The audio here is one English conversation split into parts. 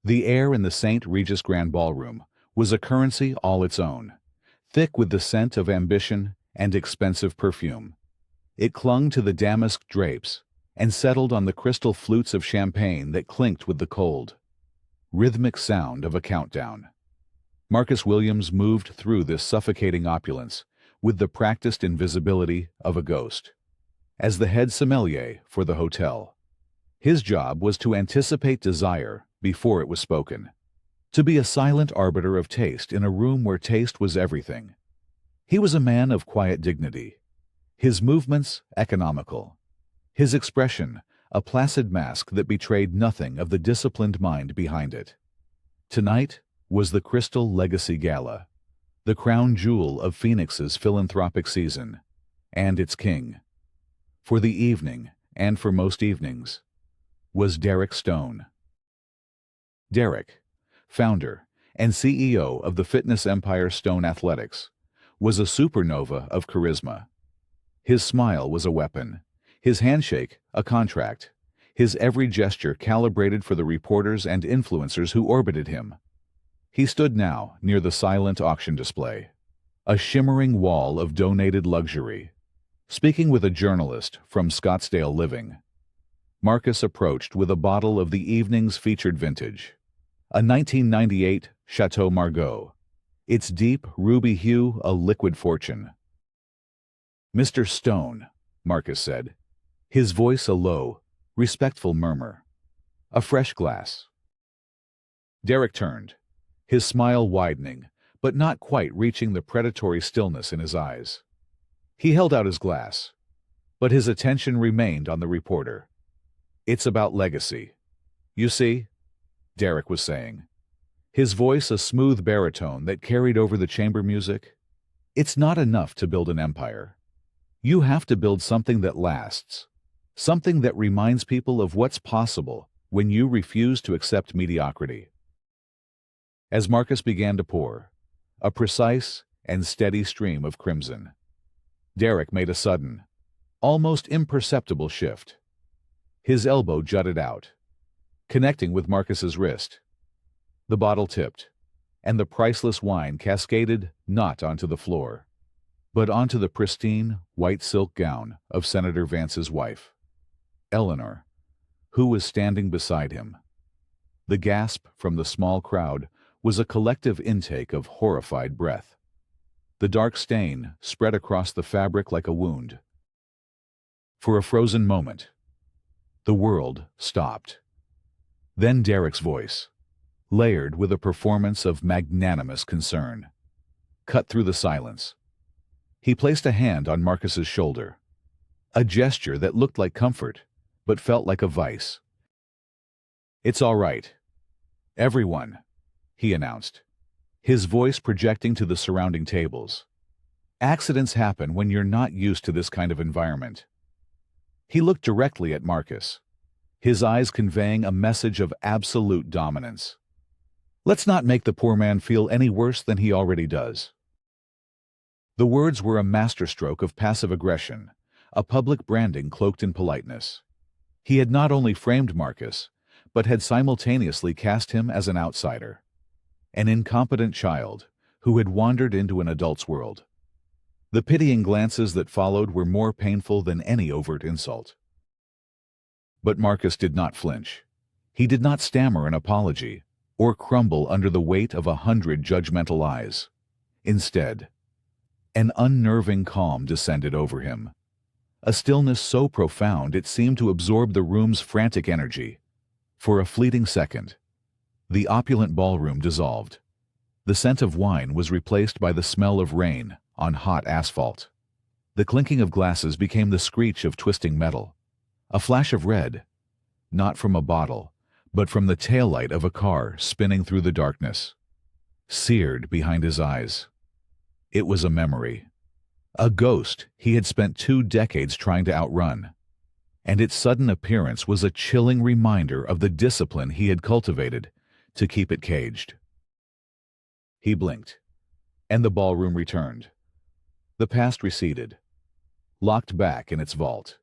The air in the St. Regis Grand Ballroom was a currency all its own, thick with the scent of ambition and expensive perfume. It clung to the damask drapes and settled on the crystal flutes of champagne that clinked with the cold, rhythmic sound of a countdown. Marcus Williams moved through this suffocating opulence with the practiced invisibility of a ghost. As the head sommelier for the hotel, his job was to anticipate desire before it was spoken, to be a silent arbiter of taste in a room where taste was everything. He was a man of quiet dignity, his movements economical, his expression a placid mask that betrayed nothing of the disciplined mind behind it. Tonight was the Crystal Legacy Gala, the crown jewel of Phoenix's philanthropic season, and its king, for the evening and for most evenings, was Derek Stone. Derek, founder and CEO of the fitness empire Stone Athletics, was a supernova of charisma. His smile was a weapon, his handshake a contract, his every gesture calibrated for the reporters and influencers who orbited him. He stood now near the silent auction display, a shimmering wall of donated luxury. Speaking with a journalist from Scottsdale Living, Marcus approached with a bottle of the evening's featured vintage, a 1998 Chateau Margaux, its deep ruby hue a liquid fortune. "Mr. Stone," Marcus said, his voice a low, respectful murmur. "A fresh glass." Derek turned, his smile widening, but not quite reaching the predatory stillness in his eyes. He held out his glass, but his attention remained on the reporter. "It's about legacy. You see," Derek was saying, his voice a smooth baritone that carried over the chamber music. "It's not enough to build an empire. You have to build something that lasts, something that reminds people of what's possible when you refuse to accept mediocrity." As Marcus began to pour, a precise and steady stream of crimson, Derek made a sudden, almost imperceptible shift. His elbow jutted out, connecting with Marcus's wrist. The bottle tipped, and the priceless wine cascaded not onto the floor, but onto the pristine, white silk gown of Senator Vance's wife, Eleanor, who was standing beside him. The gasp from the small crowd was a collective intake of horrified breath. The dark stain spread across the fabric like a wound. For a frozen moment, the world stopped. Then Derek's voice, layered with a performance of magnanimous concern, cut through the silence. He placed a hand on Marcus's shoulder, a gesture that looked like comfort, but felt like a vice. "It's all right, everyone," he announced, his voice projecting to the surrounding tables. "Accidents happen when you're not used to this kind of environment." He looked directly at Marcus, his eyes conveying a message of absolute dominance. "Let's not make the poor man feel any worse than he already does." The words were a masterstroke of passive aggression, a public branding cloaked in politeness. He had not only framed Marcus, but had simultaneously cast him as an outsider, an incompetent child who had wandered into an adult's world. The pitying glances that followed were more painful than any overt insult. But Marcus did not flinch. He did not stammer an apology or crumble under the weight of 100 judgmental eyes. Instead, an unnerving calm descended over him, a stillness so profound it seemed to absorb the room's frantic energy. For a fleeting second, the opulent ballroom dissolved. The scent of wine was replaced by the smell of rain on hot asphalt. The clinking of glasses became the screech of twisting metal. A flash of red, not from a bottle, but from the taillight of a car spinning through the darkness, seared behind his eyes. It was a memory, a ghost he had spent 2 decades trying to outrun, and its sudden appearance was a chilling reminder of the discipline he had cultivated to keep it caged. He blinked, and the ballroom returned. The past receded, locked back in its vault.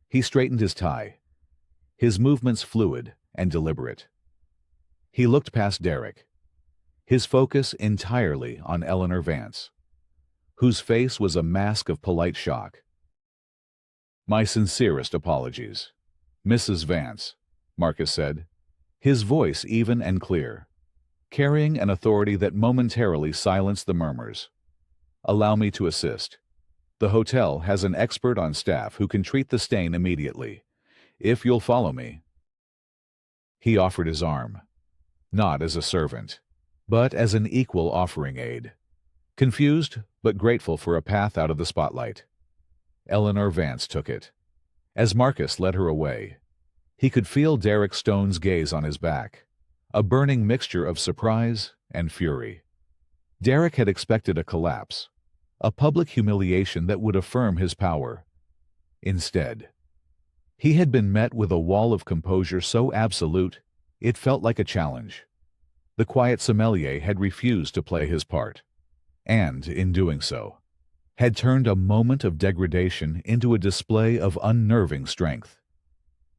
He straightened his tie, his movements fluid and deliberate. He looked past Derek, his focus entirely on Eleanor Vance, whose face was a mask of polite shock. "My sincerest apologies, Mrs. Vance," Marcus said, his voice even and clear, carrying an authority that momentarily silenced the murmurs. "Allow me to assist. The hotel has an expert on staff who can treat the stain immediately. If you'll follow me." He offered his arm, not as a servant, but as an equal offering aid. Confused, but grateful for a path out of the spotlight. Eleanor Vance took it. As Marcus led her away, he could feel Derek Stone's gaze on his back, a burning mixture of surprise and fury. Derek had expected a collapse, a public humiliation that would affirm his power. Instead, he had been met with a wall of composure so absolute, it felt like a challenge. The quiet sommelier had refused to play his part, and, in doing so, had turned a moment of degradation into a display of unnerving strength.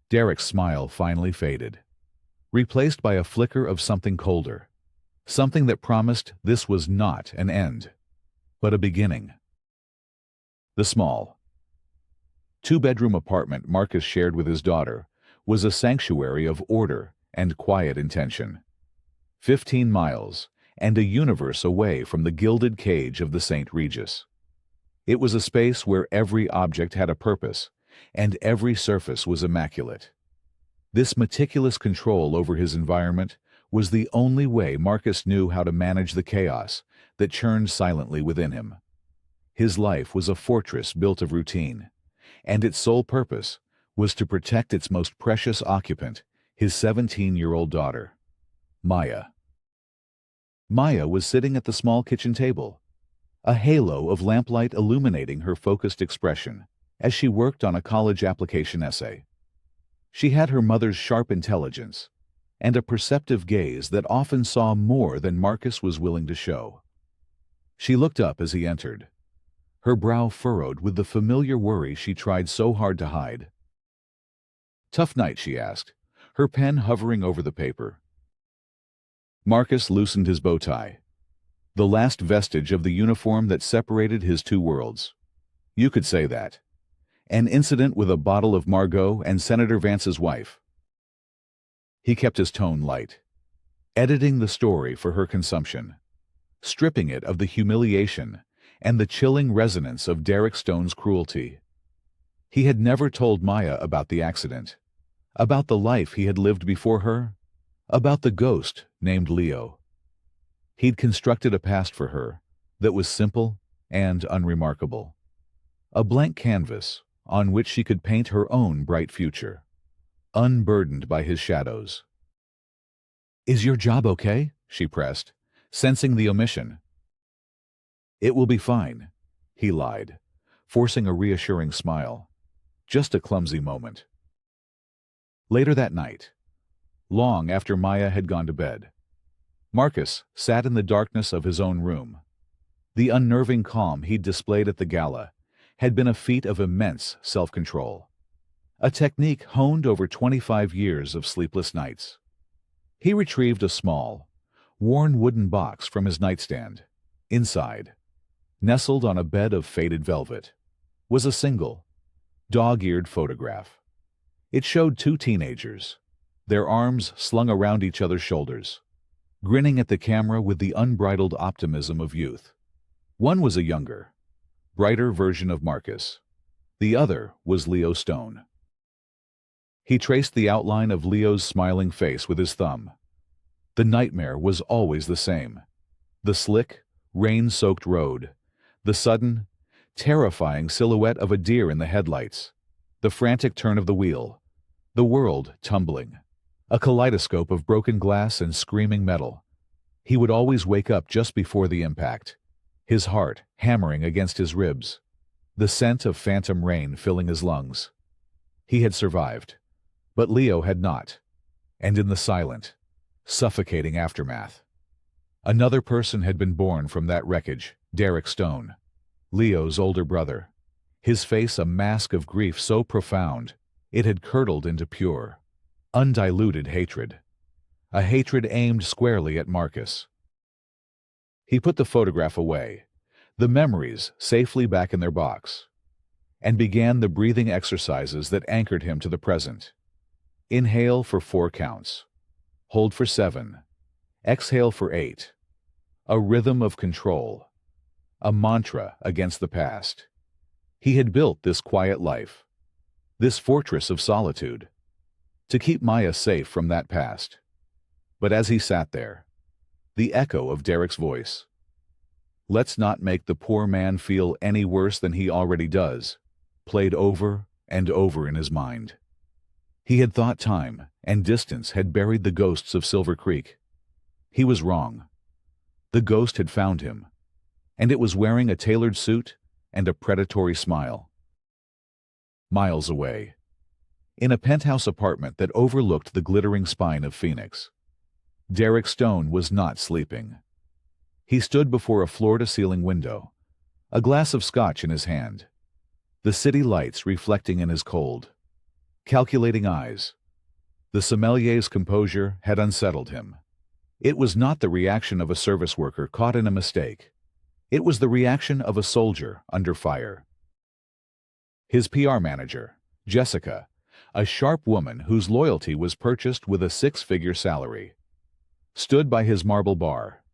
Derek's smile finally faded, replaced by a flicker of something colder, something that promised this was not an end, but a beginning. The small, two-bedroom apartment Marcus shared with his daughter was a sanctuary of order and quiet intention. 15 miles, and a universe away from the gilded cage of the St. Regis. It was a space where every object had a purpose, and every surface was immaculate. This meticulous control over his environment was the only way Marcus knew how to manage the chaos that churned silently within him. His life was a fortress built of routine, and its sole purpose was to protect its most precious occupant, his 17-year-old daughter, Maya. Maya was sitting at the small kitchen table, a halo of lamplight illuminating her focused expression as she worked on a college application essay. She had her mother's sharp intelligence and a perceptive gaze that often saw more than Marcus was willing to show. She looked up as he entered, her brow furrowed with the familiar worry she tried so hard to hide. "Tough night?" she asked, her pen hovering over the paper. Marcus loosened his bow tie, the last vestige of the uniform that separated his two worlds. "You could say that. An incident with a bottle of Margot and Senator Vance's wife." He kept his tone light, editing the story for her consumption, stripping it of the humiliation and the chilling resonance of Derek Stone's cruelty. He had never told Maya about the accident, about the life he had lived before her, about the ghost named Leo. He'd constructed a past for her that was simple and unremarkable, a blank canvas on which she could paint her own bright future, unburdened by his shadows. "Is your job okay?" she pressed, sensing the omission. "It will be fine," he lied, forcing a reassuring smile. "Just a clumsy moment." Later that night, long after Maya had gone to bed, Marcus sat in the darkness of his own room. The unnerving calm he'd displayed at the gala had been a feat of immense self-control, a technique honed over 25 years of sleepless nights. He retrieved a small, worn wooden box from his nightstand. Inside, nestled on a bed of faded velvet, was a single, dog-eared photograph. It showed two teenagers, their arms slung around each other's shoulders, grinning at the camera with the unbridled optimism of youth. One was a younger, brighter version of Marcus. The other was Leo Stone. He traced the outline of Leo's smiling face with his thumb. The nightmare was always the same. The slick, rain-soaked road, the sudden, terrifying silhouette of a deer in the headlights, the frantic turn of the wheel, the world tumbling, a kaleidoscope of broken glass and screaming metal. He would always wake up just before the impact, his heart hammering against his ribs, the scent of phantom rain filling his lungs. He had survived, but Leo had not, and in the silent, suffocating aftermath, another person had been born from that wreckage, Derek Stone, Leo's older brother, his face a mask of grief so profound it had curdled into pure, undiluted hatred. a hatred aimed squarely at Marcus. He put the photograph away, the memories safely back in their box, and began the breathing exercises that anchored him to the present. Inhale for 4 counts. Hold for 7. Exhale for 8. A rhythm of control. A mantra against the past. He had built this quiet life, this fortress of solitude, to keep Maya safe from that past. But as he sat there, the echo of Derek's voice, "Let's not make the poor man feel any worse than he already does," played over and over in his mind. He had thought time and distance had buried the ghosts of Silver Creek. He was wrong. The ghost had found him, and it was wearing a tailored suit and a predatory smile. Miles away, in a penthouse apartment that overlooked the glittering spine of Phoenix, Derek Stone was not sleeping. He stood before a floor-to-ceiling window, a glass of scotch in his hand, the city lights reflecting in his cold, calculating eyes. The sommelier's composure had unsettled him. It was not the reaction of a service worker caught in a mistake. It was the reaction of a soldier under fire. His PR manager, Jessica, a sharp woman whose loyalty was purchased with a 6-figure salary, stood by his marble bar.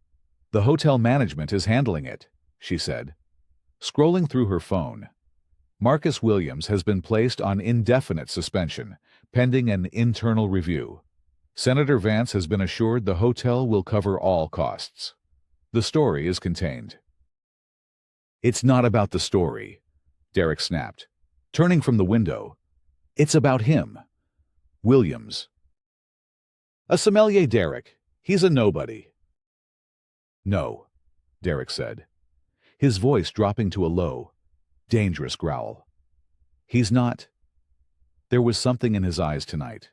"The hotel management is handling it," she said. Scrolling through her phone, Marcus Williams has been placed on indefinite suspension, pending an internal review. Senator Vance has been assured the hotel will cover all costs. The story is contained. "It's not about the story," Derek snapped, turning from the window. "It's about him. Williams. A sommelier, Derek. He's a nobody." "No," Derek said, his voice dropping to a low, dangerous growl. "He's not." There was something in his eyes tonight,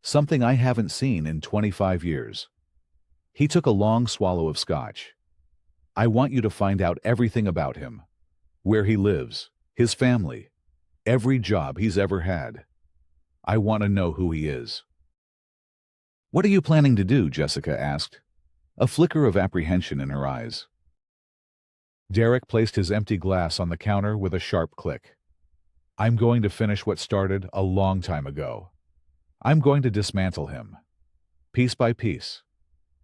something I haven't seen in 25 years. He took a long swallow of scotch. "I want you to find out everything about him. Where he lives, his family, every job he's ever had. I want to know who he is." "What are you planning to do?" Jessica asked, a flicker of apprehension in her eyes. Derek placed his empty glass on the counter with a sharp click. "I'm going to finish what started a long time ago. I'm going to dismantle him, piece by piece,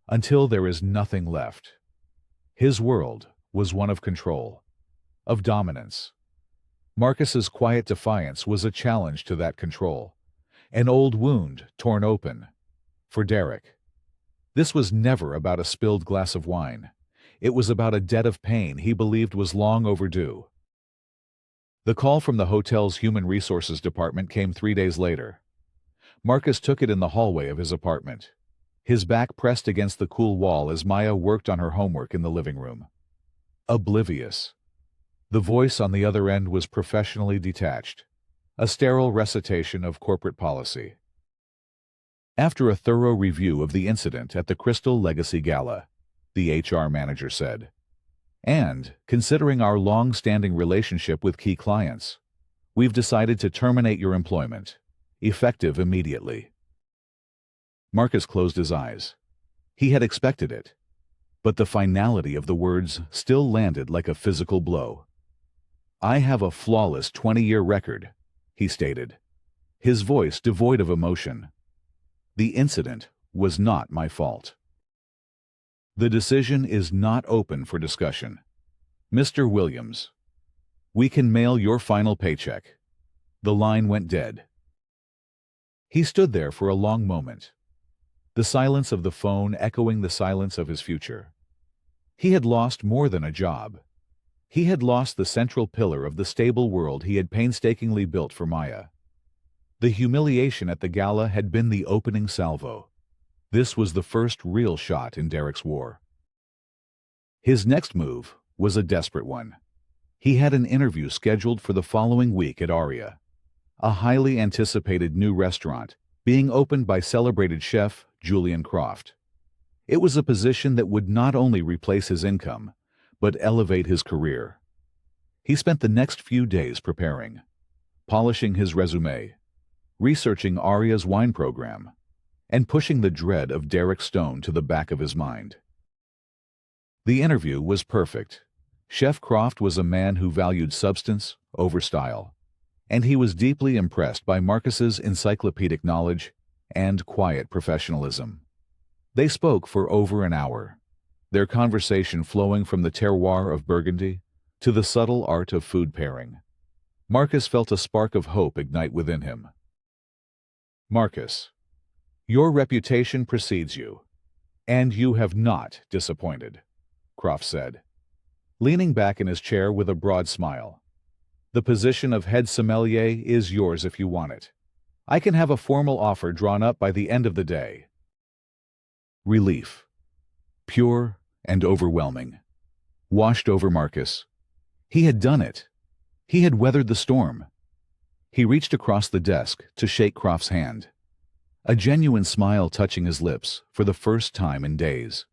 until there is nothing left." His world was one of control, of dominance. Marcus's quiet defiance was a challenge to that control, an old wound torn open. For Derek, this was never about a spilled glass of wine. It was about a debt of pain he believed was long overdue. The call from the hotel's human resources department came 3 days later. Marcus took it in the hallway of his apartment, his back pressed against the cool wall as Maya worked on her homework in the living room. Oblivious. The voice on the other end was professionally detached, a sterile recitation of corporate policy. After a thorough review of the incident at the Crystal Legacy Gala, the HR manager said, "And, considering our long-standing relationship with key clients, we've decided to terminate your employment, effective immediately." Marcus closed his eyes. He had expected it, but the finality of the words still landed like a physical blow. "I have a flawless 20-year record," he stated, his voice devoid of emotion. "The incident was not my fault. The decision is not open for discussion. Mr. Williams, we can mail your final paycheck." The line went dead. He stood there for a long moment, the silence of the phone echoing the silence of his future. He had lost more than a job. He had lost the central pillar of the stable world he had painstakingly built for Maya. The humiliation at the gala had been the opening salvo. This was the first real shot in Derek's war. His next move was a desperate one. He had an interview scheduled for the following week at Aria, a highly anticipated new restaurant being opened by celebrated chef Julian Croft. It was a position that would not only replace his income, but elevate his career. He spent the next few days preparing, polishing his resume, researching Aria's wine program, and pushing the dread of Derek Stone to the back of his mind. The interview was perfect. Chef Croft was a man who valued substance over style, and he was deeply impressed by Marcus's encyclopedic knowledge and quiet professionalism. They spoke for over an hour, their conversation flowing from the terroir of Burgundy to the subtle art of food pairing. Marcus felt a spark of hope ignite within him. "Marcus, your reputation precedes you, and you have not disappointed," Croft said, leaning back in his chair with a broad smile. "The position of head sommelier is yours if you want it. I can have a formal offer drawn up by the end of the day." Relief, pure and overwhelming, washed over Marcus. He had done it. He had weathered the storm. He reached across the desk to shake Croft's hand, a genuine smile touching his lips for the first time in days.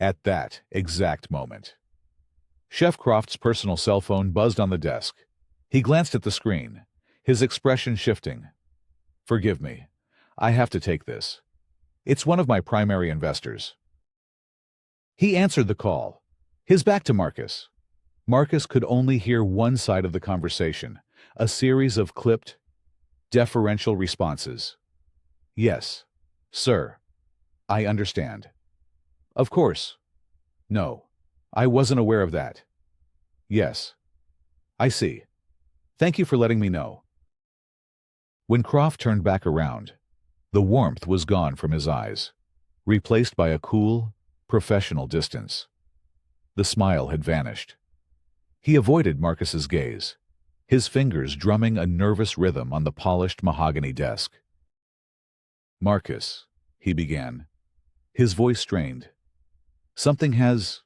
At that exact moment, Chef Croft's personal cell phone buzzed on the desk. He glanced at the screen, his expression shifting. "Forgive me. I have to take this. It's one of my primary investors." He answered the call, his back to Marcus. Marcus could only hear one side of the conversation, a series of clipped, deferential responses. "Yes, sir. I understand. Of course. No, I wasn't aware of that. Yes. I see. Thank you for letting me know." When Croft turned back around, the warmth was gone from his eyes, replaced by a cool, professional distance. The smile had vanished. He avoided Marcus's gaze, his fingers drumming a nervous rhythm on the polished mahogany desk. "Marcus," he began, his voice strained. "Something has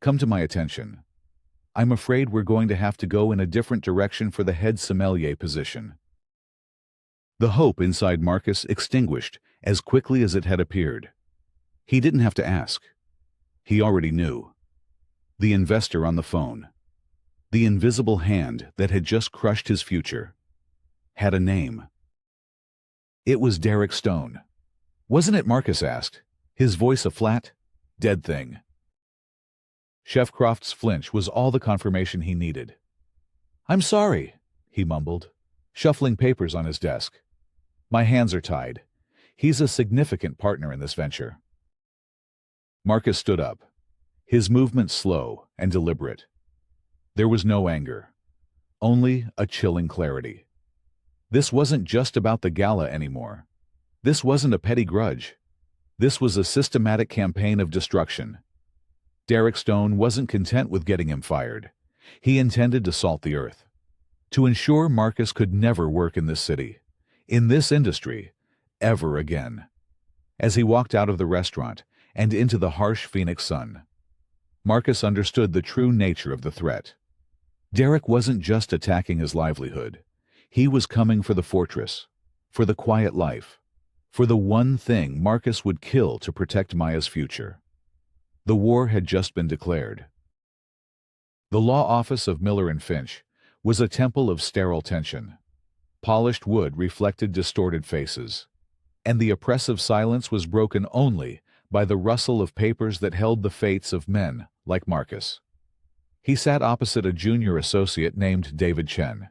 come to my attention. I'm afraid we're going to have to go in a different direction for the head sommelier position." The hope inside Marcus extinguished as quickly as it had appeared. He didn't have to ask. He already knew. The investor on the phone, the invisible hand that had just crushed his future, had a name. It was Derek Stone. "Wasn't it?" Marcus asked, his voice a flat, dead thing. Chef Croft's flinch was all the confirmation he needed. "I'm sorry," he mumbled, shuffling papers on his desk. "My hands are tied. He's a significant partner in this venture." Marcus stood up, his movement slow and deliberate. There was no anger, only a chilling clarity. This wasn't just about the gala anymore. This wasn't a petty grudge. This was a systematic campaign of destruction. Derek Stone wasn't content with getting him fired. He intended to salt the earth, to ensure Marcus could never work in this city, in this industry, ever again. As he walked out of the restaurant and into the harsh Phoenix sun, Marcus understood the true nature of the threat. Derek wasn't just attacking his livelihood. He was coming for the fortress, for the quiet life, for the one thing Marcus would kill to protect Maya's future. The war had just been declared. The law office of Miller and Finch was a temple of sterile tension. Polished wood reflected distorted faces, and the oppressive silence was broken only by the rustle of papers that held the fates of men like Marcus. He sat opposite a junior associate named David Chen,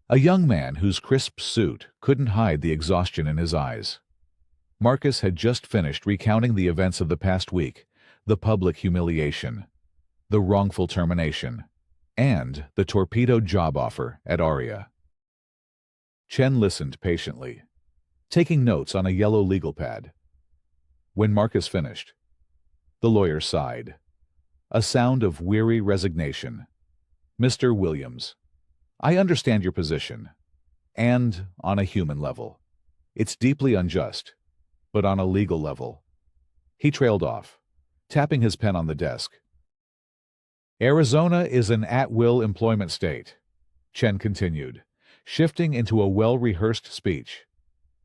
a young man whose crisp suit couldn't hide the exhaustion in his eyes. Marcus had just finished recounting the events of the past week, the public humiliation, the wrongful termination, and the torpedoed job offer at Aria. Chen listened patiently, taking notes on a yellow legal pad. When Marcus finished, the lawyer sighed, a sound of weary resignation. "Mr. Williams, I understand your position, and on a human level. It's deeply unjust, but on a legal level." He trailed off, tapping his pen on the desk. "Arizona is an at-will employment state," Chen continued, shifting into a well-rehearsed speech.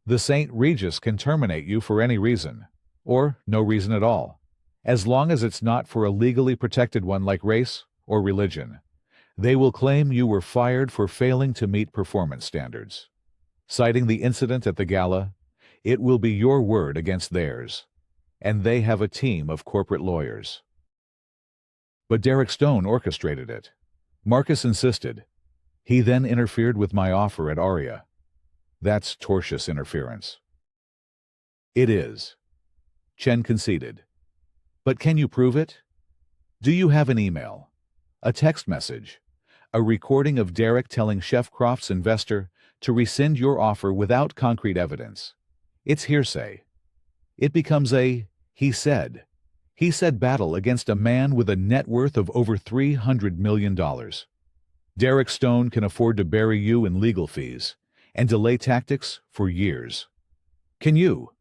"The St. Regis can terminate you for any reason, or no reason at all, as long as it's not for a legally protected one like race or religion. They will claim you were fired for failing to meet performance standards. Citing the incident at the gala, It will be your word against theirs. And they have a team of corporate lawyers. But Derek Stone orchestrated it. Marcus insisted. He then interfered with my offer at Aria. That's tortious interference. It is. Chen conceded. But can you prove it? Do you have an email? A text message? A recording of Derek telling Chef Croft's investor to rescind your offer without concrete evidence? It's hearsay. It becomes a he said battle against a man with a net worth of over $300 million. Derek Stone can afford to bury you in legal fees and delay tactics for years. Can you?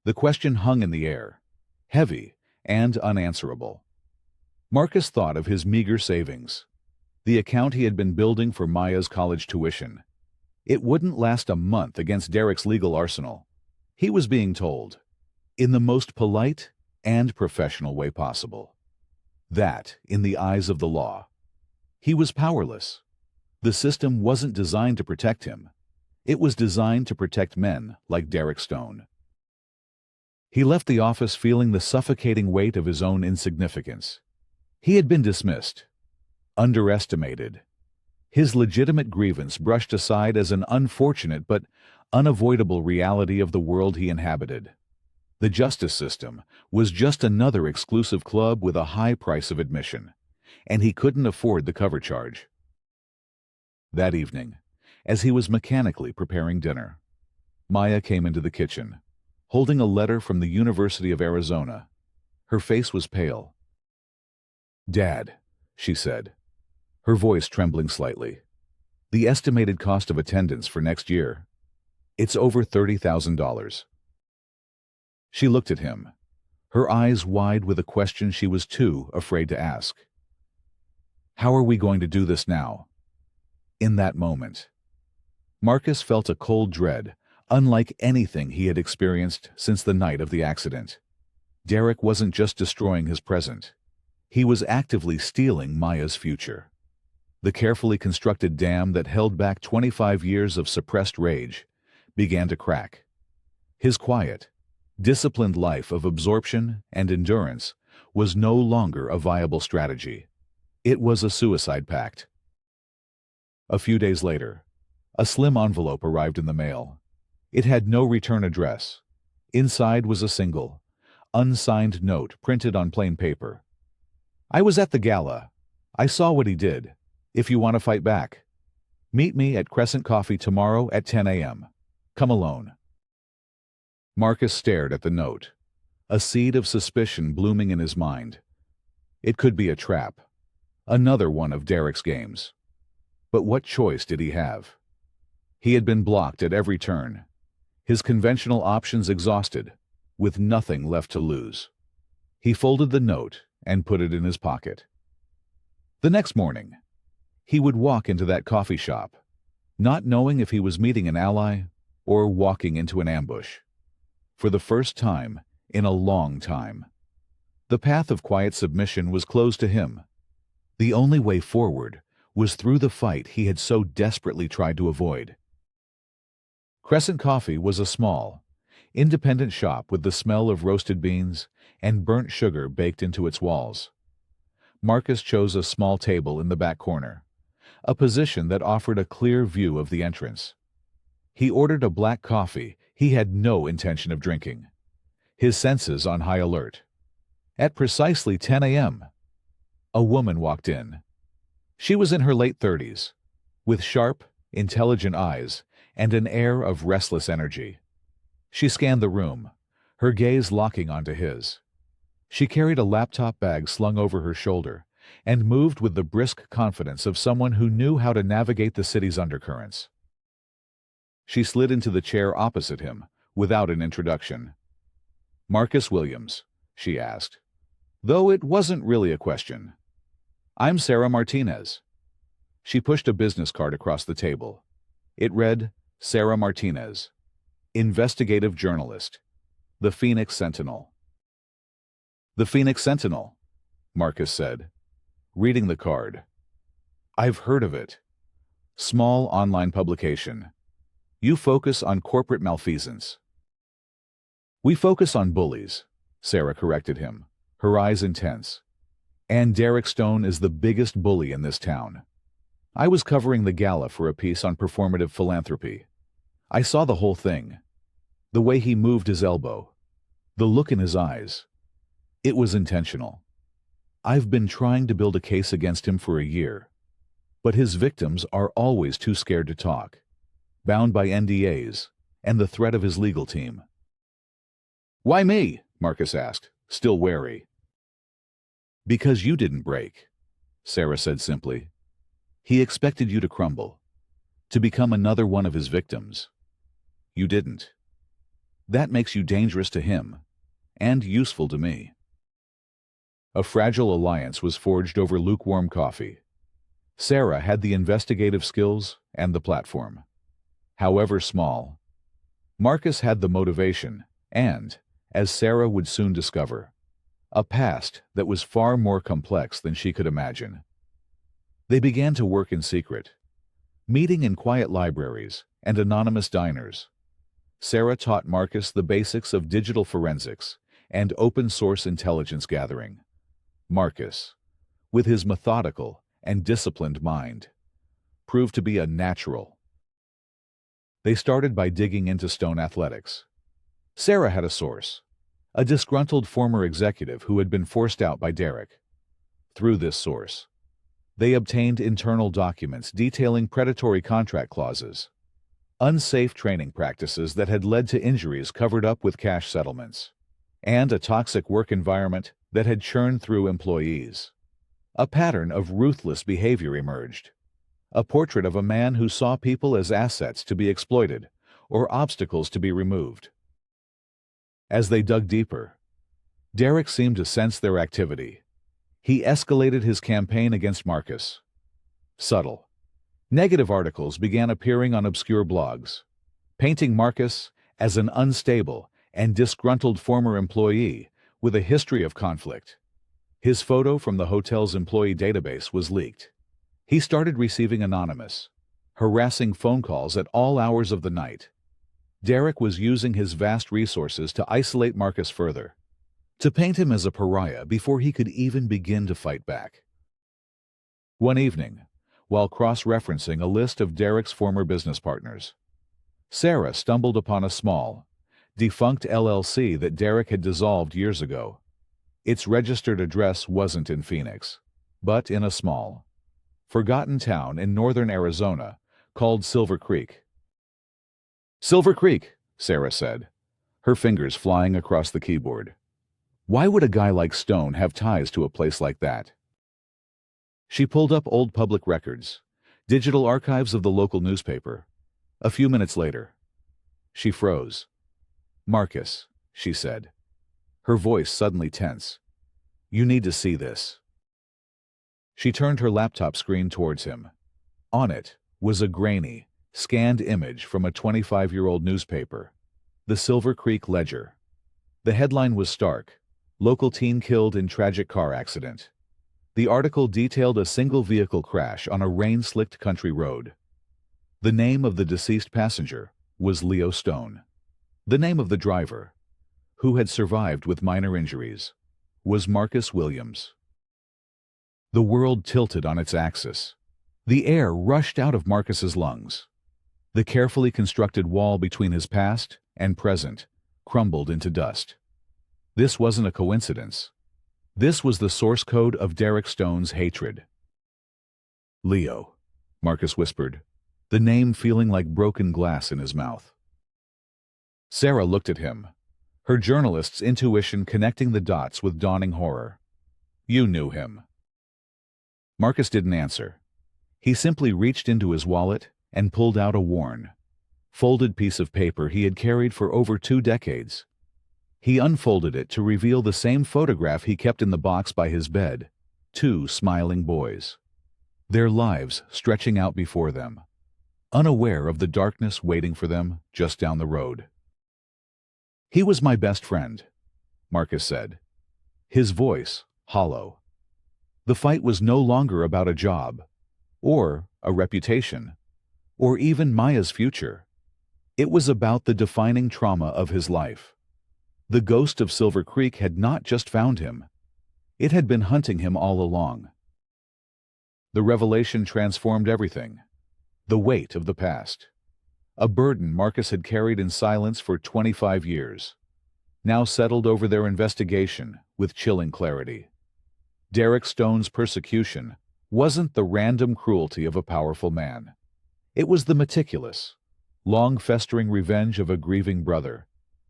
The question hung in the air, heavy and unanswerable. Marcus thought of his meager savings, the account he had been building for Maya's college tuition. It wouldn't last a month against Derek's legal arsenal. He was being told, in the most polite and professional way possible, that, in the eyes of the law, he was powerless. The system wasn't designed to protect him. It was designed to protect men like Derek Stone. He left the office feeling the suffocating weight of his own insignificance. He had been dismissed, underestimated, his legitimate grievance brushed aside as an unfortunate but unavoidable reality of the world he inhabited. The justice system was just another exclusive club with a high price of admission, and he couldn't afford the cover charge. That evening, as he was mechanically preparing dinner, Maya came into the kitchen, holding a letter from the University of Arizona. Her face was pale. "Dad," she said, her voice trembling slightly. "The estimated cost of attendance for next year, it's over $30,000. She looked at him, her eyes wide with a question she was too afraid to ask. How are we going to do this now? In that moment, Marcus felt a cold dread, unlike anything he had experienced since the night of the accident. Derek wasn't just destroying his present. He was actively stealing Maya's future. The carefully constructed dam that held back 25 years of suppressed rage began to crack. His quiet, disciplined life of absorption and endurance was no longer a viable strategy. It was a suicide pact. A few days later, a slim envelope arrived in the mail. It had no return address. Inside was a single, unsigned note printed on plain paper. "I was at the gala. I saw what he did. If you want to fight back, meet me at Crescent Coffee tomorrow at 10 a.m. Come alone." Marcus stared at the note, a seed of suspicion blooming in his mind. It could be a trap, another one of Derek's games. But what choice did he have? He had been blocked at every turn, his conventional options exhausted, with nothing left to lose. He folded the note and put it in his pocket. The next morning, he would walk into that coffee shop, not knowing if he was meeting an ally or walking into an ambush. For the first time in a long time, the path of quiet submission was closed to him. The only way forward was through the fight he had so desperately tried to avoid. Crescent Coffee was a small, independent shop with the smell of roasted beans and burnt sugar baked into its walls. Marcus chose a small table in the back corner, a position that offered a clear view of the entrance. He ordered a black coffee he had no intention of drinking, his senses on high alert. At precisely 10 a.m., a woman walked in. She was in her late 30s, with sharp, intelligent eyes and an air of restless energy. She scanned the room, her gaze locking onto his. She carried a laptop bag slung over her shoulder and moved with the brisk confidence of someone who knew how to navigate the city's undercurrents. She slid into the chair opposite him, without an introduction. "Marcus Williams," she asked, though it wasn't really a question. "I'm Sarah Martinez." She pushed a business card across the table. It read, "Sarah Martinez, investigative journalist, the Phoenix Sentinel." "The Phoenix Sentinel," Marcus said, reading the card. "I've heard of it. Small online publication. You focus on corporate malfeasance. We focus on bullies, Sarah corrected him, her eyes intense. And Derek Stone is the biggest bully in this town. I was covering the gala for a piece on performative philanthropy. I saw the whole thing. The way he moved his elbow. The look in his eyes. It was intentional. I've been trying to build a case against him for a year. But his victims are always too scared to talk, bound by NDAs and the threat of his legal team. Why me? Marcus asked, still wary. Because you didn't break, Sarah said simply. He expected you to crumble, to become another one of his victims. You didn't. That makes you dangerous to him, and useful to me. A fragile alliance was forged over lukewarm coffee. Sarah had the investigative skills and the platform. However small, Marcus had the motivation and, as Sarah would soon discover, a past that was far more complex than she could imagine. They began to work in secret, meeting in quiet libraries and anonymous diners. Sarah taught Marcus the basics of digital forensics and open-source intelligence gathering. Marcus, with his methodical and disciplined mind, proved to be a natural. They started by digging into Stone athletics. Sarah had a source, a disgruntled former executive who had been forced out by Derek. Through this source, they obtained internal documents detailing predatory contract clauses, unsafe training practices that had led to injuries covered up with cash settlements, and a toxic work environment that had churned through employees. A pattern of ruthless behavior emerged, a portrait of a man who saw people as assets to be exploited or obstacles to be removed. As they dug deeper, Derek seemed to sense their activity. He escalated his campaign against Marcus. Subtle, negative articles began appearing on obscure blogs, painting Marcus as an unstable and disgruntled former employee with a history of conflict. His photo from the hotel's employee database was leaked. He started receiving anonymous, harassing phone calls at all hours of the night. Derek was using his vast resources to isolate Marcus further, to paint him as a pariah before he could even begin to fight back. One evening, while cross-referencing a list of Derek's former business partners, Sarah stumbled upon a small, defunct LLC that Derek had dissolved years ago. Its registered address wasn't in Phoenix, but in a small, forgotten town in northern Arizona called Silver Creek. Silver Creek, Sarah said, her fingers flying across the keyboard. Why would a guy like Stone have ties to a place like that? She pulled up old public records, digital archives of the local newspaper. A few minutes later, she froze. Marcus, she said, her voice suddenly tense. You need to see this. She turned her laptop screen towards him. On it was a grainy, scanned image from a 25-year-old newspaper, the Silver Creek Ledger. The headline was stark: local teen killed in tragic car accident. The article detailed a single vehicle crash on a rain-slicked country road. The name of the deceased passenger was Leo Stone. The name of the driver, who had survived with minor injuries, was Marcus Williams. The world tilted on its axis. The air rushed out of Marcus's lungs. The carefully constructed wall between his past and present crumbled into dust. This wasn't a coincidence. This was the source code of Derek Stone's hatred. Leo, Marcus whispered, the name feeling like broken glass in his mouth. Sarah looked at him, her journalist's intuition connecting the dots with dawning horror. You knew him. Marcus didn't answer. He simply reached into his wallet and pulled out a worn, folded piece of paper he had carried for over 2 decades. He unfolded it to reveal the same photograph he kept in the box by his bed, 2 smiling boys, their lives stretching out before them, unaware of the darkness waiting for them just down the road. He was my best friend, Marcus said, his voice hollow. The fight was no longer about a job, or a reputation, or even Maya's future. It was about the defining trauma of his life. The ghost of Silver Creek had not just found him. It had been hunting him all along. The revelation transformed everything. The weight of the past. A burden Marcus had carried in silence for 25 years. Now settled over their investigation with chilling clarity. Derek Stone's persecution wasn't the random cruelty of a powerful man. It was the meticulous, long-festering revenge of a grieving brother.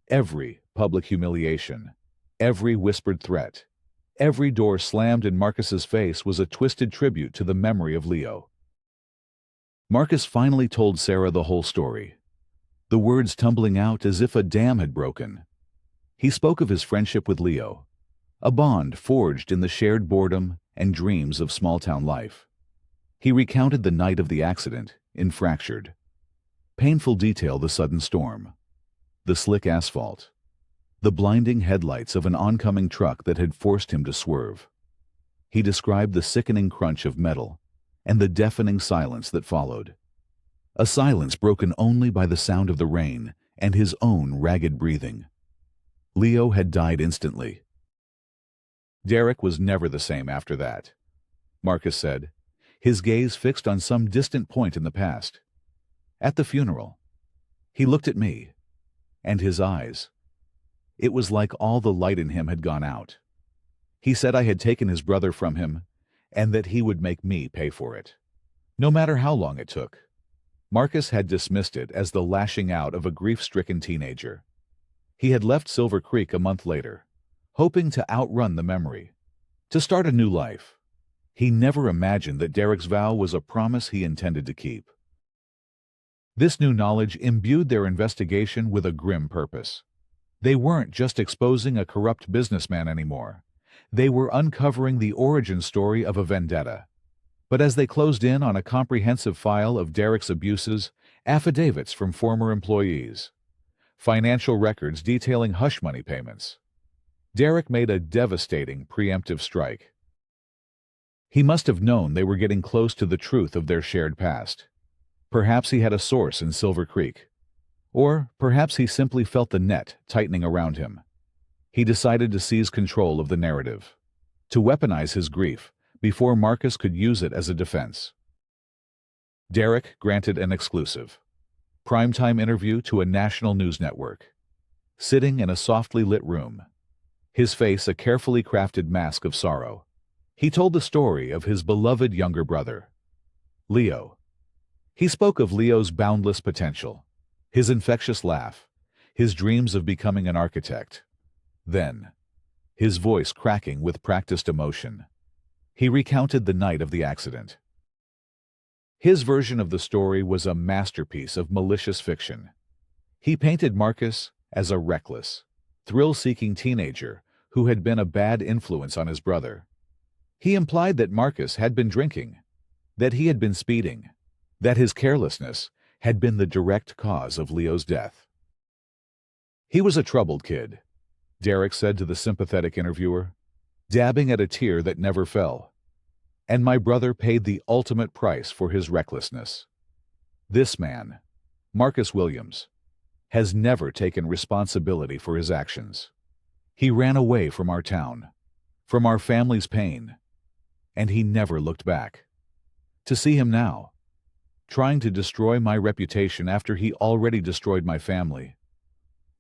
Every public humiliation, every whispered threat, every door slammed in Marcus's face was a twisted tribute to the memory of Leo. Marcus finally told Sarah the whole story, the words tumbling out as if a dam had broken. He spoke of his friendship with Leo, a bond forged in the shared boredom and dreams of small-town life. He recounted the night of the accident in fractured, painful detail: the sudden storm, the slick asphalt, the blinding headlights of an oncoming truck that had forced him to swerve. He described the sickening crunch of metal and the deafening silence that followed. A silence broken only by the sound of the rain and his own ragged breathing. Leo had died instantly. Derek was never the same after that, Marcus said, his gaze fixed on some distant point in the past. At the funeral, he looked at me, and his eyes. It was like all the light in him had gone out. He said I had taken his brother from him, and that he would make me pay for it, no matter how long it took. Marcus had dismissed it as the lashing out of a grief-stricken teenager. He had left Silver Creek a month later, hoping to outrun the memory, to start a new life. He never imagined that Derek's vow was a promise he intended to keep. This new knowledge imbued their investigation with a grim purpose. They weren't just exposing a corrupt businessman anymore. They were uncovering the origin story of a vendetta. But as they closed in on a comprehensive file of Derek's abuses, affidavits from former employees, financial records detailing hush money payments, Derek made a devastating preemptive strike. He must have known they were getting close to the truth of their shared past. Perhaps he had a source in Silver Creek. Or perhaps he simply felt the net tightening around him. He decided to seize control of the narrative, to weaponize his grief before Marcus could use it as a defense. Derek granted an exclusive, primetime interview to a national news network. Sitting in a softly lit room, his face a carefully crafted mask of sorrow, he told the story of his beloved younger brother, Leo. He spoke of Leo's boundless potential, his infectious laugh, his dreams of becoming an architect. Then, his voice cracking with practiced emotion, he recounted the night of the accident. His version of the story was a masterpiece of malicious fiction. He painted Marcus as a reckless, thrill-seeking teenager who had been a bad influence on his brother. He implied that Marcus had been drinking, that he had been speeding, that his carelessness had been the direct cause of Leo's death. He was a troubled kid, Derek said to the sympathetic interviewer, dabbing at a tear that never fell. And my brother paid the ultimate price for his recklessness. This man, Marcus Williams, has never taken responsibility for his actions. He ran away from our town, from our family's pain, and he never looked back. To see him now, trying to destroy my reputation after he already destroyed my family,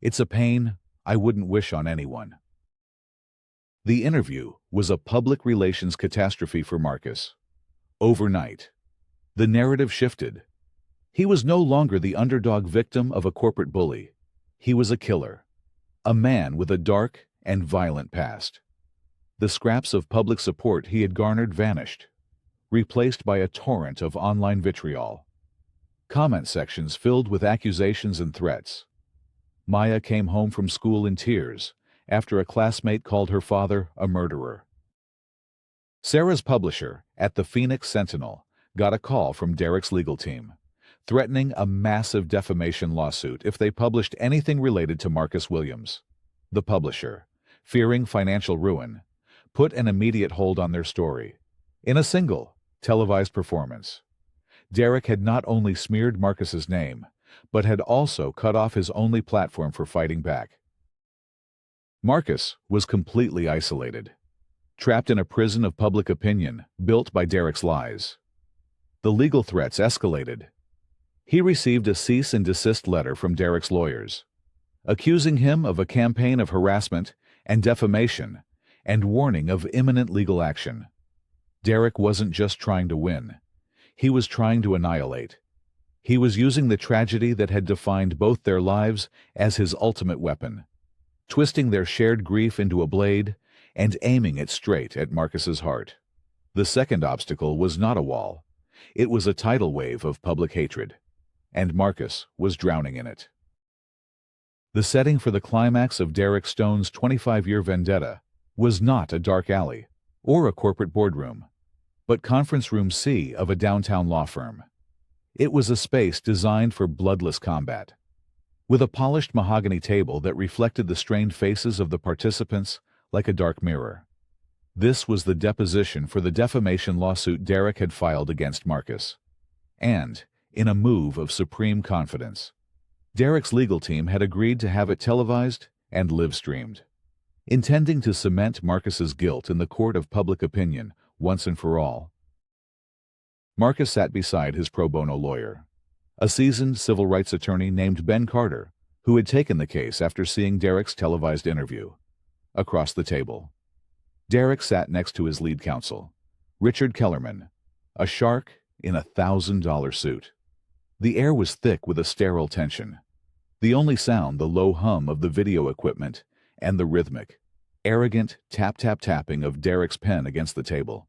it's a pain I wouldn't wish on anyone. The interview was a public relations catastrophe for Marcus. Overnight, the narrative shifted. He was no longer the underdog victim of a corporate bully. He was a killer, a man with a dark and violent past. The scraps of public support he had garnered vanished, replaced by a torrent of online vitriol. Comment sections filled with accusations and threats. Maya came home from school in tears after a classmate called her father a murderer. Sarah's publisher at the Phoenix Sentinel got a call from Derek's legal team, threatening a massive defamation lawsuit if they published anything related to Marcus Williams. The publisher, fearing financial ruin, put an immediate hold on their story. In a single, televised performance, Derek had not only smeared Marcus's name, but had also cut off his only platform for fighting back. Marcus was completely isolated, trapped in a prison of public opinion built by Derek's lies. The legal threats escalated. He received a cease and desist letter from Derek's lawyers, accusing him of a campaign of harassment and defamation and warning of imminent legal action. Derek wasn't just trying to win. He was trying to annihilate. He was using the tragedy that had defined both their lives as his ultimate weapon, twisting their shared grief into a blade and aiming it straight at Marcus's heart. The second obstacle was not a wall. It was a tidal wave of public hatred, and Marcus was drowning in it. The setting for the climax of Derek Stone's 25-year vendetta was not a dark alley or a corporate boardroom, but Conference Room C of a downtown law firm. It was a space designed for bloodless combat, with a polished mahogany table that reflected the strained faces of the participants like a dark mirror. This was the deposition for the defamation lawsuit Derek had filed against Marcus. And, in a move of supreme confidence, Derek's legal team had agreed to have it televised and live-streamed, intending to cement Marcus's guilt in the court of public opinion once and for all. Marcus sat beside his pro bono lawyer, a seasoned civil rights attorney named Ben Carter, who had taken the case after seeing Derek's televised interview. Across the table, Derek sat next to his lead counsel, Richard Kellerman, a shark in a $1,000 suit. The air was thick with a sterile tension, the only sound the low hum of the video equipment and the rhythmic, arrogant tap-tap-tapping of Derek's pen against the table.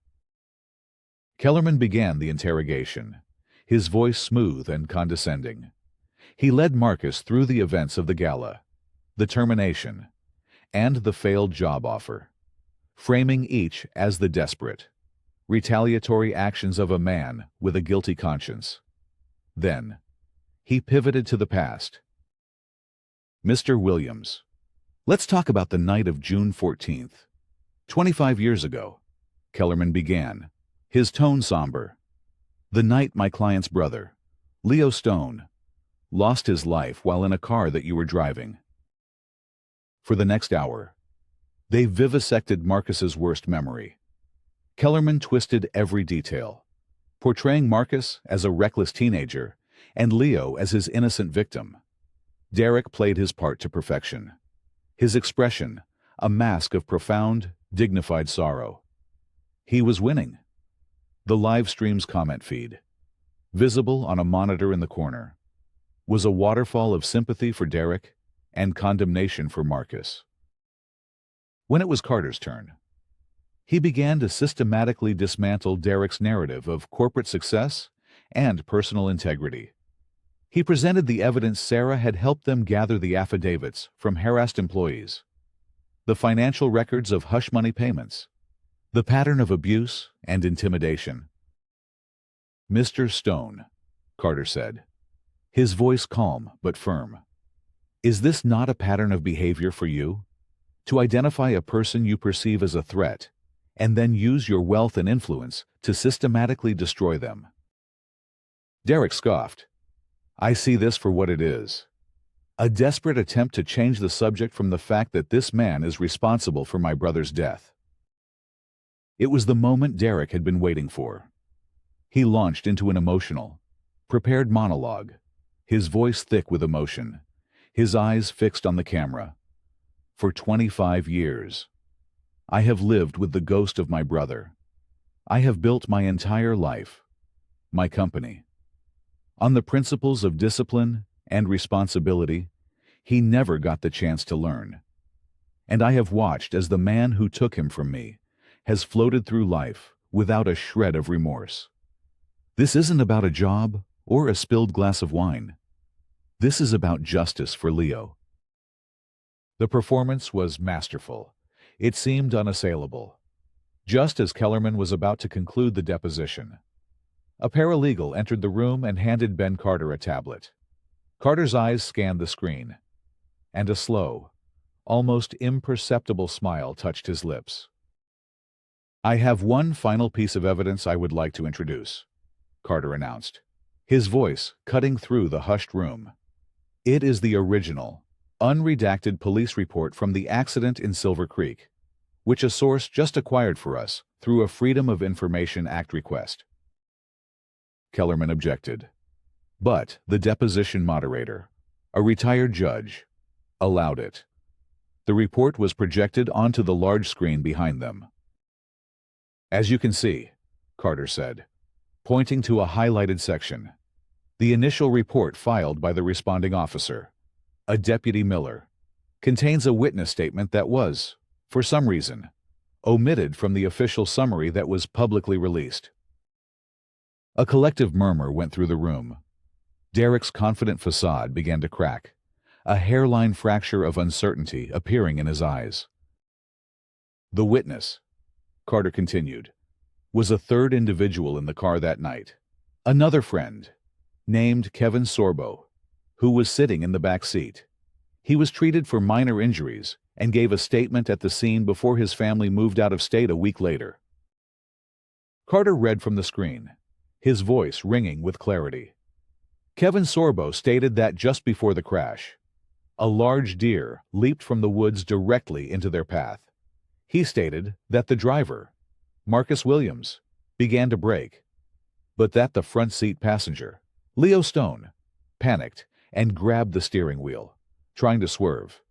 Kellerman began the interrogation, his voice smooth and condescending. He led Marcus through the events of the gala, the termination, and the failed job offer, framing each as the desperate, retaliatory actions of a man with a guilty conscience. Then, he pivoted to the past. Mr. Williams, let's talk about the night of June 14th. 25 years ago, Kellerman began, his tone somber. The night my client's brother, Leo Stone, lost his life while in a car that you were driving. For the next hour, they vivisected Marcus's worst memory. Kellerman twisted every detail, portraying Marcus as a reckless teenager and Leo as his innocent victim. Derek played his part to perfection, his expression a mask of profound, dignified sorrow. He was winning. The live stream's comment feed, visible on a monitor in the corner, was a waterfall of sympathy for Derek and condemnation for Marcus. When it was Carter's turn, he began to systematically dismantle Derek's narrative of corporate success and personal integrity. He presented the evidence Sarah had helped them gather, the affidavits from harassed employees, the financial records of hush money payments, the pattern of abuse and intimidation. Mr. Stone, Carter said, his voice calm but firm, is this not a pattern of behavior for you? To identify a person you perceive as a threat and then use your wealth and influence to systematically destroy them. Derek scoffed. I see this for what it is. A desperate attempt to change the subject from the fact that this man is responsible for my brother's death. It was the moment Derek had been waiting for. He launched into an emotional, prepared monologue, his voice thick with emotion, his eyes fixed on the camera. For 25 years, I have lived with the ghost of my brother. I have built my entire life, my company, on the principles of discipline and responsibility he never got the chance to learn. And I have watched as the man who took him from me has floated through life without a shred of remorse. This isn't about a job or a spilled glass of wine. This is about justice for Leo. The performance was masterful. It seemed unassailable. Just as Kellerman was about to conclude the deposition, a paralegal entered the room and handed Ben Carter a tablet. Carter's eyes scanned the screen, and a slow, almost imperceptible smile touched his lips. I have one final piece of evidence I would like to introduce, Carter announced. his voice cutting through the hushed room. "It is the original, unredacted police report from the accident in Silver Creek, which a source just acquired for us through a Freedom of Information Act request." Kellerman objected. But the deposition moderator, a retired judge, allowed it. The report was projected onto the large screen behind them. "As you can see," Carter said, pointing to a highlighted section, "the initial report filed by the responding officer, a Deputy Miller, contains a witness statement that was, for some reason, omitted from the official summary that was publicly released." A collective murmur went through the room. Derek's confident facade began to crack, a hairline fracture of uncertainty appearing in his eyes. "The witness," Carter continued, "was a third individual in the car that night, another friend, named Kevin Sorbo, who was sitting in the back seat. He was treated for minor injuries and gave a statement at the scene before his family moved out of state a week later." Carter read from the screen, his voice ringing with clarity. Kevin Sorbo stated that just before the crash, a large deer leaped from the woods directly into their path. He stated that the driver, Marcus Williams, began to brake, but that the front seat passenger, Leo Stone, panicked and grabbed the steering wheel, trying to swerve.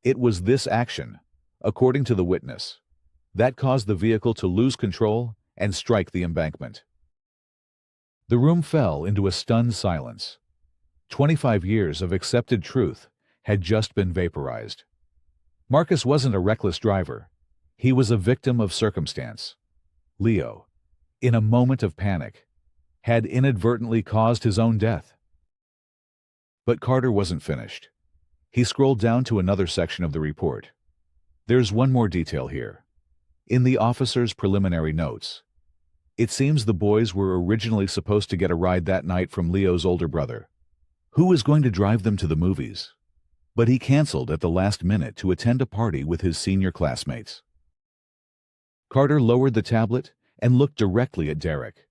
It was this action, according to the witness, that caused the vehicle to lose control and strike the embankment. The room fell into a stunned silence. 25 years of accepted truth had just been vaporized. Marcus wasn't a reckless driver. He was a victim of circumstance. Leo, in a moment of panic, had inadvertently caused his own death. But Carter wasn't finished. He scrolled down to another section of the report. "There's one more detail here. In the officer's preliminary notes, it seems the boys were originally supposed to get a ride that night from Leo's older brother, who was going to drive them to the movies. But he canceled at the last minute to attend a party with his senior classmates." Carter lowered the tablet and looked directly at Derek,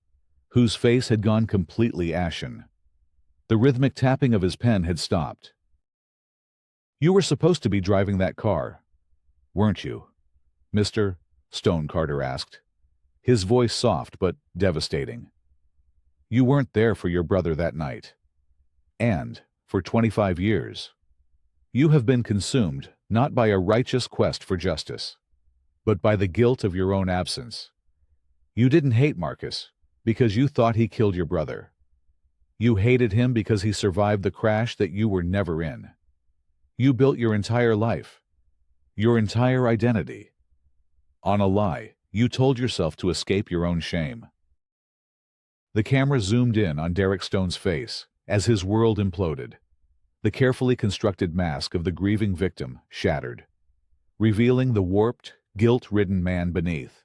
whose face had gone completely ashen. The rhythmic tapping of his pen had stopped. "You were supposed to be driving that car, weren't you, Mr. Stone?" Carter asked, his voice soft but devastating. "You weren't there for your brother that night. And, for 25 years, you have been consumed not by a righteous quest for justice, but by the guilt of your own absence. You didn't hate Marcus because you thought he killed your brother. You hated him because he survived the crash that you were never in. You built your entire life, your entire identity, on a lie you told yourself to escape your own shame." The camera zoomed in on Derek Stone's face as his world imploded. The carefully constructed mask of the grieving victim shattered, revealing the warped, guilt-ridden man beneath.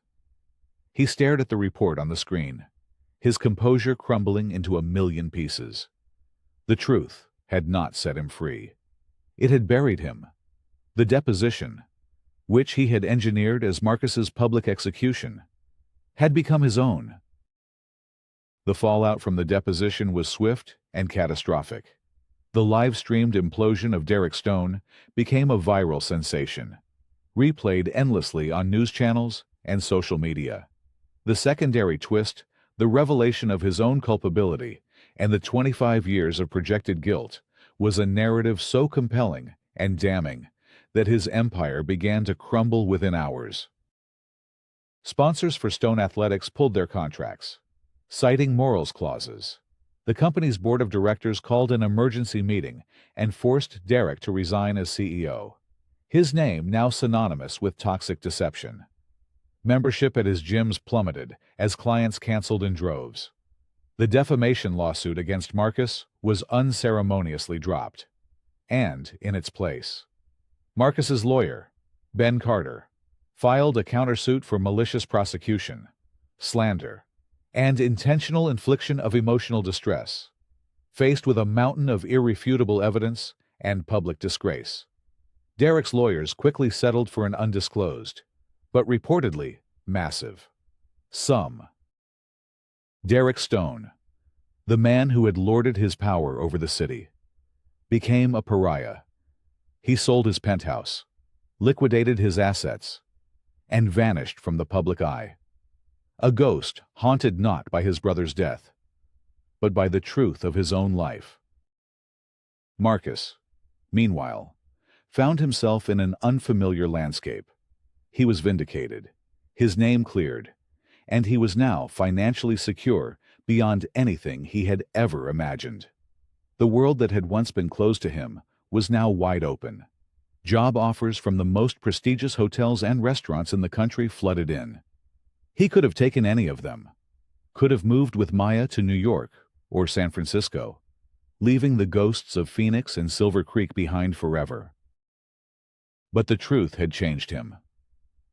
He stared at the report on the screen, his composure crumbling into a million pieces. The truth had not set him free. It had buried him. The deposition, which he had engineered as Marcus's public execution, had become his own. The fallout from the deposition was swift and catastrophic. The live-streamed implosion of Derek Stone became a viral sensation, replayed endlessly on news channels and social media. The secondary twist, the revelation of his own culpability and the 25 years of projected guilt, was a narrative so compelling and damning that his empire began to crumble within hours. Sponsors for Stone Athletics pulled their contracts, citing morals clauses. The company's board of directors called an emergency meeting and forced Derek to resign as CEO, his name now synonymous with toxic deception. Membership at his gyms plummeted as clients canceled in droves. The defamation lawsuit against Marcus was unceremoniously dropped. And, in its place, Marcus's lawyer, Ben Carter, filed a countersuit for malicious prosecution, slander, and intentional infliction of emotional distress, faced with a mountain of irrefutable evidence and public disgrace. Derek's lawyers quickly settled for an undisclosed, but reportedly massive, sum. Derek Stone, The man who had lorded his power over the city became a pariah. He sold his penthouse, liquidated his assets, and vanished from the public eye. A ghost haunted not by his brother's death, but by the truth of his own life. Marcus, meanwhile, found himself in an unfamiliar landscape. He was vindicated, his name cleared, and he was now financially secure beyond anything he had ever imagined. The world that had once been closed to him was now wide open. Job offers from the most prestigious hotels and restaurants in the country flooded in. He could have taken any of them, could have moved with Maya to New York or San Francisco, leaving the ghosts of Phoenix and Silver Creek behind forever. But the truth had changed him.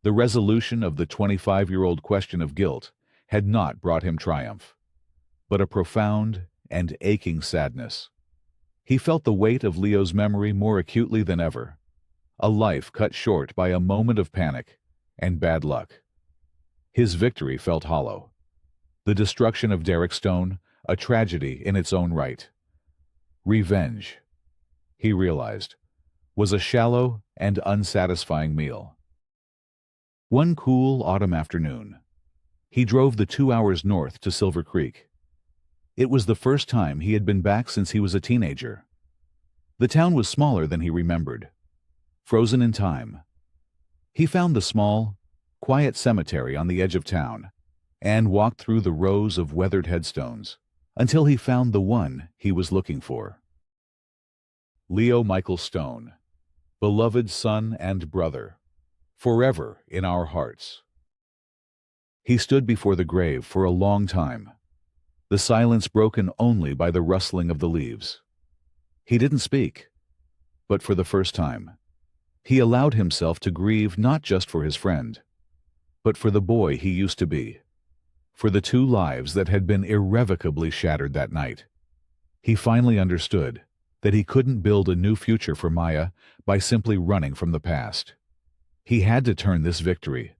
The resolution of the 25-year-old question of guilt had not brought him triumph, but a profound and aching sadness. He felt the weight of Leo's memory more acutely than ever, a life cut short by a moment of panic and bad luck. His victory felt hollow. The destruction of Derek Stone, a tragedy in its own right. Revenge, he realized, was a shallow and unsatisfying meal. One cool autumn afternoon, he drove the 2 hours north to Silver Creek. It was the first time he had been back since he was a teenager. The town was smaller than he remembered, frozen in time. He found the small, quiet cemetery on the edge of town and walked through the rows of weathered headstones until he found the one he was looking for. Leo Michael Stone, beloved son and brother, forever in our hearts. He stood before the grave for a long time, the silence broken only by the rustling of the leaves. He didn't speak, but for the first time, he allowed himself to grieve not just for his friend, but for the boy he used to be, for the 2 lives that had been irrevocably shattered that night. He finally understood that he couldn't build a new future for Maya by simply running from the past. He had to turn this victory,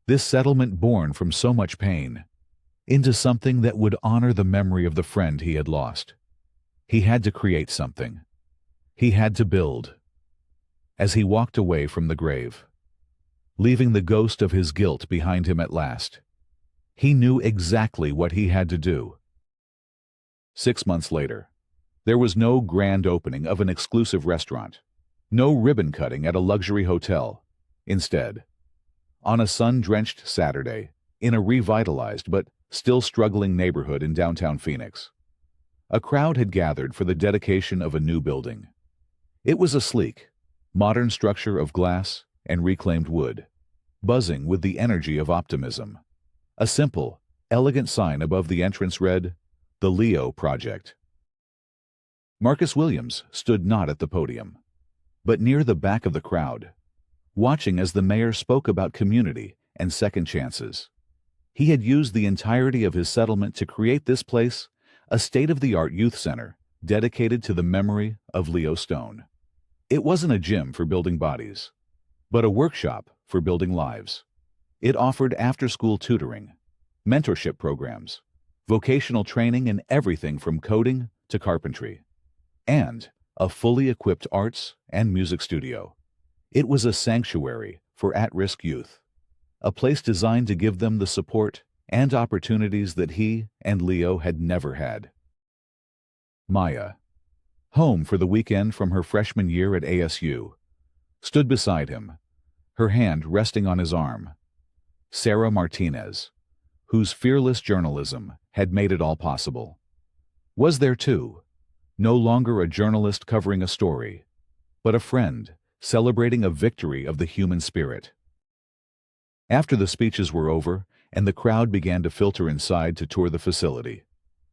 this settlement born from so much pain, into something that would honor the memory of the friend he had lost. He had to create something. He had to build. As he walked away from the grave, leaving the ghost of his guilt behind him at last, he knew exactly what he had to do. 6 months later, there was no grand opening of an exclusive restaurant, no ribbon cutting at a luxury hotel. Instead, on a sun-drenched Saturday, in a revitalized but still struggling neighborhood in downtown Phoenix, a crowd had gathered for the dedication of a new building. It was a sleek, modern structure of glass and reclaimed wood, buzzing with the energy of optimism. A simple, elegant sign above the entrance read, "The Leo Project." Marcus Williams stood not at the podium, but near the back of the crowd, watching as the mayor spoke about community and second chances. He had used the entirety of his settlement to create this place, a state-of-the-art youth center dedicated to the memory of Leo Stone. It wasn't a gym for building bodies, but a workshop for building lives. It offered after-school tutoring, mentorship programs, vocational training in everything from coding to carpentry, and a fully equipped arts and music studio. It was a sanctuary for at-risk youth, a place designed to give them the support and opportunities that he and Leo had never had. Maya, home for the weekend from her freshman year at ASU, stood beside him, her hand resting on his arm. Sarah Martinez, whose fearless journalism had made it all possible, was there too, no longer a journalist covering a story, but a friend celebrating a victory of the human spirit. After the speeches were over and the crowd began to filter inside to tour the facility,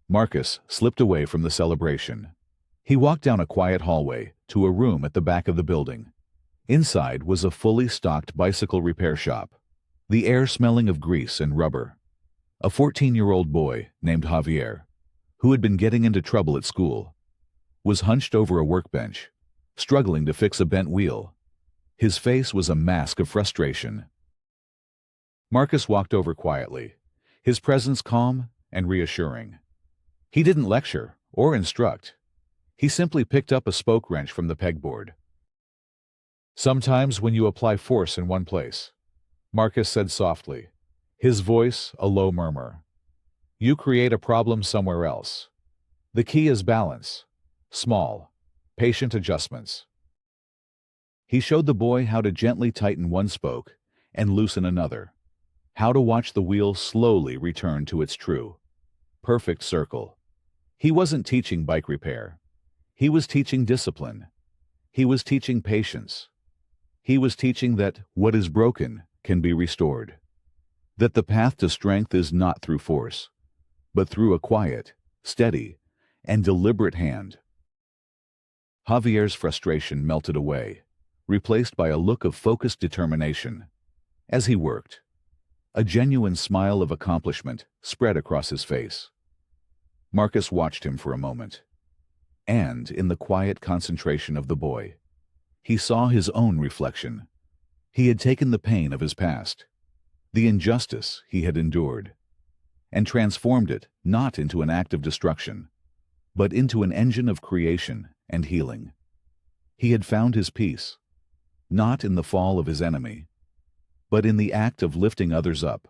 Marcus slipped away from the celebration. He walked down a quiet hallway to a room at the back of the building. Inside was a fully stocked bicycle repair shop, the air smelling of grease and rubber. A 14-year-old boy named Javier, who had been getting into trouble at school, was hunched over a workbench, struggling to fix a bent wheel. His face was a mask of frustration. Marcus walked over quietly, his presence calm and reassuring. He didn't lecture or instruct. He simply picked up a spoke wrench from the pegboard. "Sometimes when you apply force in one place," Marcus said softly, his voice a low murmur, "you create a problem somewhere else. The key is balance. Small, patient adjustments." He showed the boy how to gently tighten one spoke and loosen another, how to watch the wheel slowly return to its true, perfect circle. He wasn't teaching bike repair. He was teaching discipline. He was teaching patience. He was teaching that what is broken can be restored. That the path to strength is not through force, but through a quiet, steady, and deliberate hand. Javier's frustration melted away, replaced by a look of focused determination. As he worked, a genuine smile of accomplishment spread across his face. Marcus watched him for a moment, and in the quiet concentration of the boy, he saw his own reflection. He had taken the pain of his past, the injustice he had endured, and transformed it not into an act of destruction, but into an engine of creation and healing. He had found his peace, not in the fall of his enemy, but in the act of lifting others up,